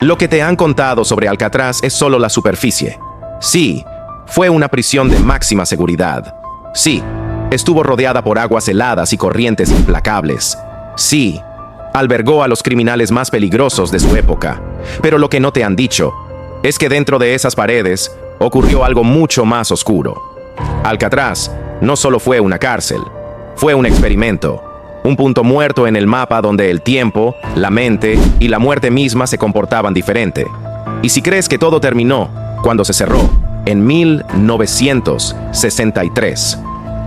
Lo que te han contado sobre Alcatraz es solo la superficie. Sí, fue una prisión de máxima seguridad. Sí, estuvo rodeada por aguas heladas y corrientes implacables. Sí, albergó a los criminales más peligrosos de su época. Pero lo que no te han dicho es que dentro de esas paredes ocurrió algo mucho más oscuro. Alcatraz no solo fue una cárcel, fue un experimento. Un punto muerto en el mapa donde el tiempo, la mente y la muerte misma se comportaban diferente. Y si crees que todo terminó cuando se cerró, en 1963,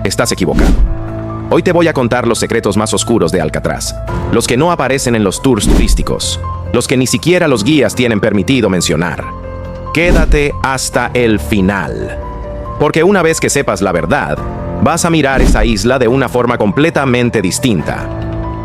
estás equivocado. Hoy te voy a contar los secretos más oscuros de Alcatraz, los que no aparecen en los tours turísticos, los que ni siquiera los guías tienen permitido mencionar. Quédate hasta el final, porque una vez que sepas la verdad, vas a mirar esa isla de una forma completamente distinta.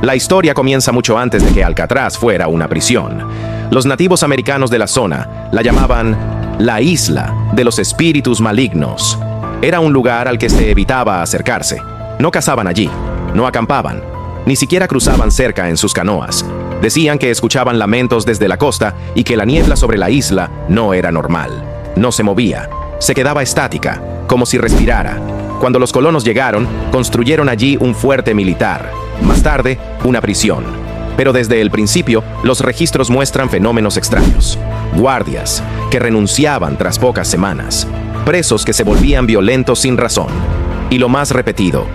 La historia comienza mucho antes de que Alcatraz fuera una prisión. Los nativos americanos de la zona la llamaban la isla de los espíritus malignos. Era un lugar al que se evitaba acercarse. No cazaban allí, no acampaban, ni siquiera cruzaban cerca en sus canoas. Decían que escuchaban lamentos desde la costa y que la niebla sobre la isla no era normal. No se movía, se quedaba estática, como si respirara. Cuando los colonos llegaron, construyeron allí un fuerte militar. Más tarde, una prisión. Pero desde el principio, los registros muestran fenómenos extraños. Guardias que renunciaban tras pocas semanas. Presos que se volvían violentos sin razón. Y lo más repetido,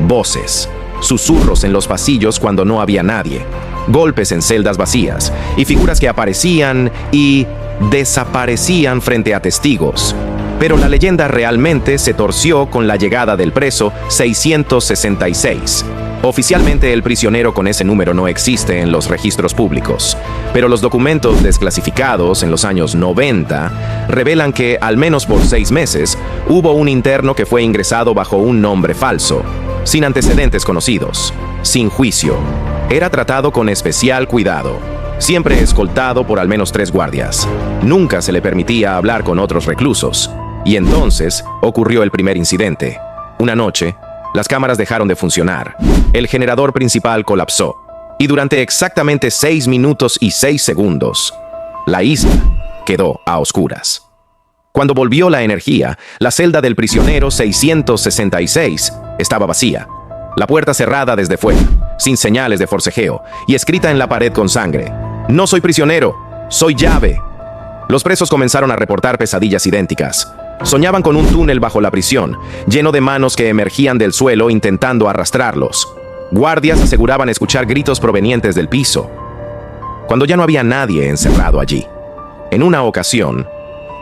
voces. Susurros en los pasillos cuando no había nadie. Golpes en celdas vacías. Y figuras que aparecían y desaparecían frente a testigos. Pero la leyenda realmente se torció con la llegada del preso 666. Oficialmente el prisionero con ese número no existe en los registros públicos, pero los documentos desclasificados en los años 90 revelan que, al menos por 6 meses, hubo un interno que fue ingresado bajo un nombre falso, sin antecedentes conocidos, sin juicio. Era tratado con especial cuidado, siempre escoltado por al menos 3 guardias. Nunca se le permitía hablar con otros reclusos. Y entonces ocurrió el primer incidente. Una noche, las cámaras dejaron de funcionar. El generador principal colapsó. Y durante exactamente 6 minutos y 6 segundos, la isla quedó a oscuras. Cuando volvió la energía, la celda del prisionero 666 estaba vacía. La puerta cerrada desde fuera, sin señales de forcejeo, y escrita en la pared con sangre: "No soy prisionero, soy llave". Los presos comenzaron a reportar pesadillas idénticas. Soñaban con un túnel bajo la prisión, lleno de manos que emergían del suelo intentando arrastrarlos. Guardias aseguraban escuchar gritos provenientes del piso, cuando ya no había nadie encerrado allí. En una ocasión,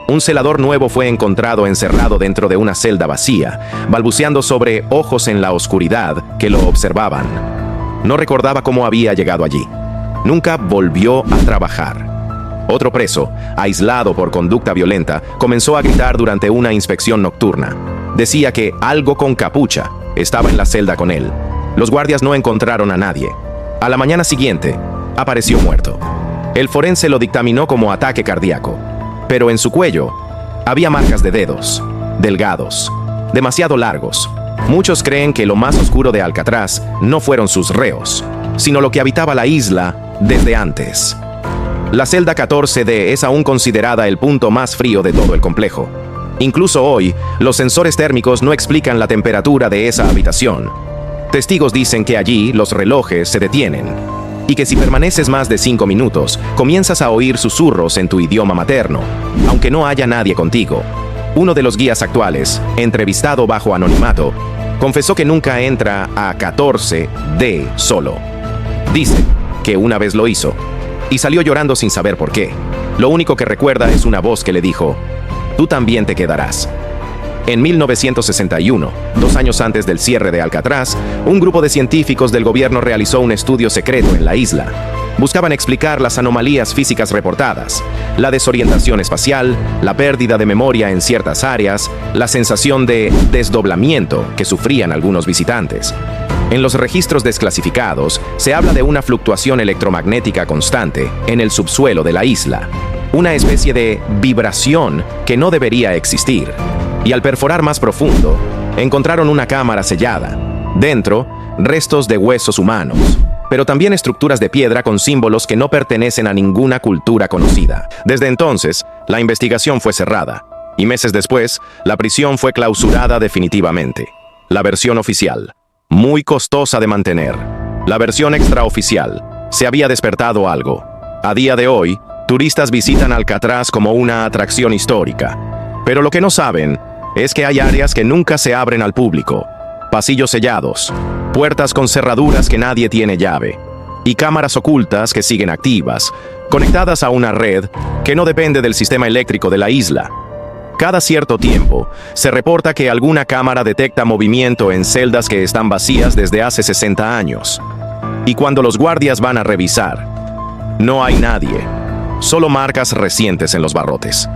un celador nuevo fue encontrado encerrado dentro de una celda vacía, balbuceando sobre ojos en la oscuridad que lo observaban. No recordaba cómo había llegado allí. Nunca volvió a trabajar. Otro preso, aislado por conducta violenta, comenzó a gritar durante una inspección nocturna. Decía que algo con capucha estaba en la celda con él. Los guardias no encontraron a nadie. A la mañana siguiente, apareció muerto. El forense lo dictaminó como ataque cardíaco, pero en su cuello había marcas de dedos, delgados, demasiado largos. Muchos creen que lo más oscuro de Alcatraz no fueron sus reos, sino lo que habitaba la isla desde antes. La celda 14D es aún considerada el punto más frío de todo el complejo. Incluso hoy, los sensores térmicos no explican la temperatura de esa habitación. Testigos dicen que allí los relojes se detienen, y que si permaneces más de 5 minutos, comienzas a oír susurros en tu idioma materno, aunque no haya nadie contigo. Uno de los guías actuales, entrevistado bajo anonimato, confesó que nunca entra a 14D solo. Dice que una vez lo hizo, y salió llorando sin saber por qué. Lo único que recuerda es una voz que le dijo: "Tú también te quedarás". En 1961, 2 años antes del cierre de Alcatraz, un grupo de científicos del gobierno realizó un estudio secreto en la isla. Buscaban explicar las anomalías físicas reportadas, la desorientación espacial, la pérdida de memoria en ciertas áreas, la sensación de desdoblamiento que sufrían algunos visitantes. En los registros desclasificados se habla de una fluctuación electromagnética constante en el subsuelo de la isla, una especie de vibración que no debería existir. Y al perforar más profundo, encontraron una cámara sellada. Dentro, restos de huesos humanos, pero también estructuras de piedra con símbolos que no pertenecen a ninguna cultura conocida. Desde entonces, la investigación fue cerrada, y meses después, la prisión fue clausurada definitivamente. La versión oficial, muy costosa de mantener. La versión extraoficial, se había despertado algo. A día de hoy, turistas visitan Alcatraz como una atracción histórica. Pero lo que no saben es que hay áreas que nunca se abren al público. Pasillos sellados, puertas con cerraduras que nadie tiene llave, y cámaras ocultas que siguen activas, conectadas a una red que no depende del sistema eléctrico de la isla. Cada cierto tiempo, se reporta que alguna cámara detecta movimiento en celdas que están vacías desde hace 60 años. Y cuando los guardias van a revisar, no hay nadie, solo marcas recientes en los barrotes.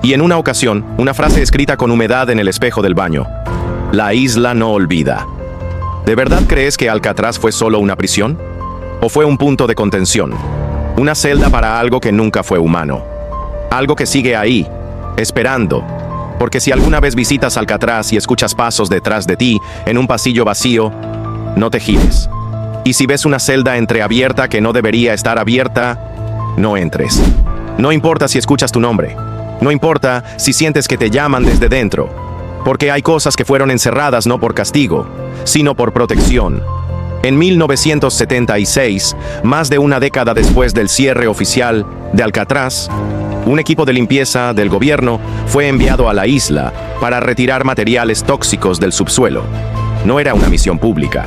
Y en una ocasión, una frase escrita con humedad en el espejo del baño: la isla no olvida. ¿De verdad crees que Alcatraz fue solo una prisión? ¿O fue un punto de contención? Una celda para algo que nunca fue humano. Algo que sigue ahí, esperando. Porque si alguna vez visitas Alcatraz y escuchas pasos detrás de ti en un pasillo vacío, no te gires. Y si ves una celda entreabierta que no debería estar abierta, no entres. No importa si escuchas tu nombre. No importa si sientes que te llaman desde dentro. Porque hay cosas que fueron encerradas no por castigo, sino por protección. En 1976, más de una década después del cierre oficial de Alcatraz, un equipo de limpieza del gobierno fue enviado a la isla para retirar materiales tóxicos del subsuelo. No era una misión pública.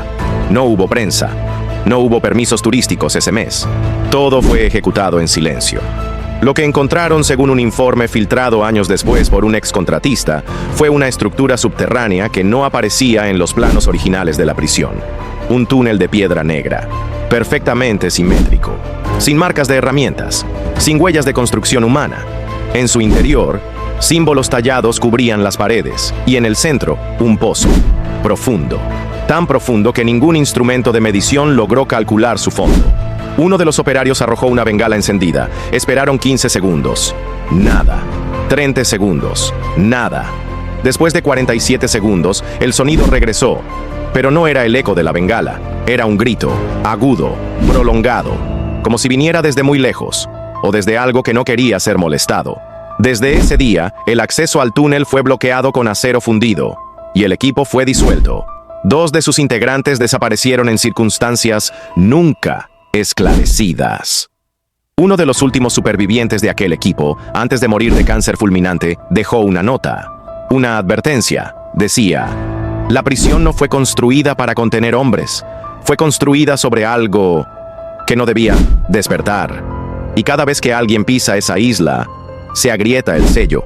No hubo prensa. No hubo permisos turísticos ese mes. Todo fue ejecutado en silencio. Lo que encontraron, según un informe filtrado años después por un excontratista, fue una estructura subterránea que no aparecía en los planos originales de la prisión. Un túnel de piedra negra, perfectamente simétrico, sin marcas de herramientas, sin huellas de construcción humana. En su interior, símbolos tallados cubrían las paredes, y en el centro, un pozo, profundo. Tan profundo que ningún instrumento de medición logró calcular su fondo. Uno de los operarios arrojó una bengala encendida. Esperaron 15 segundos. Nada. 30 segundos. Nada. Después de 47 segundos, el sonido regresó. Pero no era el eco de la bengala. Era un grito, agudo, prolongado, como si viniera desde muy lejos, o desde algo que no quería ser molestado. Desde ese día, el acceso al túnel fue bloqueado con acero fundido, y el equipo fue disuelto. 2 de sus integrantes desaparecieron en circunstancias nunca esclarecidas. Uno de los últimos supervivientes de aquel equipo, antes de morir de cáncer fulminante, dejó una nota. Una advertencia. Decía: la prisión no fue construida para contener hombres. Fue construida sobre algo que no debía despertar. Y cada vez que alguien pisa esa isla, se agrieta el sello.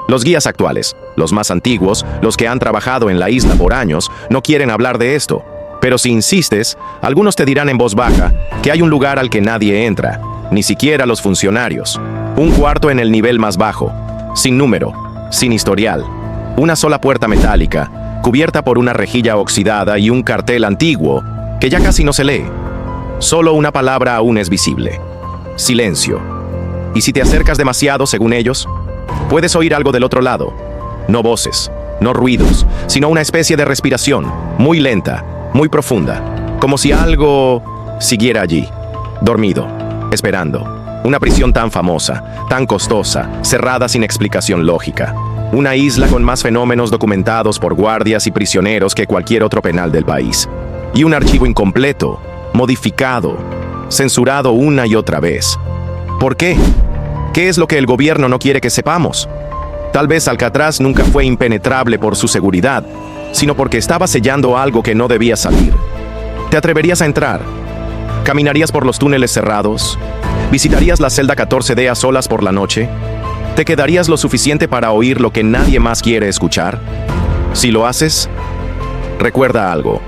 Los guías actuales, los más antiguos, los que han trabajado en la isla por años, no quieren hablar de esto. Pero si insistes, algunos te dirán en voz baja que hay un lugar al que nadie entra, ni siquiera los funcionarios. Un cuarto en el nivel más bajo, sin número, sin historial. Una sola puerta metálica, cubierta por una rejilla oxidada y un cartel antiguo que ya casi no se lee. Solo una palabra aún es visible: silencio. Y si te acercas demasiado, según ellos, puedes oír algo del otro lado. No voces, no ruidos, sino una especie de respiración, muy lenta, muy profunda, como si algo siguiera allí, dormido, esperando. Una prisión tan famosa, tan costosa, cerrada sin explicación lógica. Una isla con más fenómenos documentados por guardias y prisioneros que cualquier otro penal del país. Y un archivo incompleto, modificado, censurado una y otra vez. ¿Por qué? ¿Qué es lo que el gobierno no quiere que sepamos? Tal vez Alcatraz nunca fue impenetrable por su seguridad, sino porque estaba sellando algo que no debía salir. ¿Te atreverías a entrar? ¿Caminarías por los túneles cerrados? ¿Visitarías la celda 14D a solas por la noche? ¿Te quedarías lo suficiente para oír lo que nadie más quiere escuchar? Si lo haces, recuerda algo.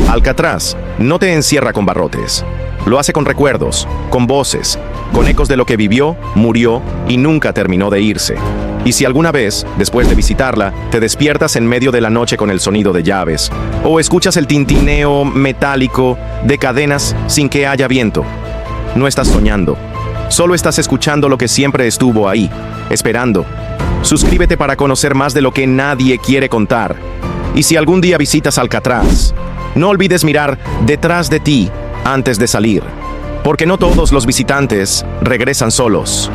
Alcatraz no te encierra con barrotes. Lo hace con recuerdos, con voces, con ecos de lo que vivió, murió y nunca terminó de irse. Y si alguna vez, después de visitarla, te despiertas en medio de la noche con el sonido de llaves, o escuchas el tintineo metálico de cadenas sin que haya viento, no estás soñando. Solo estás escuchando lo que siempre estuvo ahí, esperando. Suscríbete para conocer más de lo que nadie quiere contar. Y si algún día visitas Alcatraz, no olvides mirar detrás de ti antes de salir, porque no todos los visitantes regresan solos.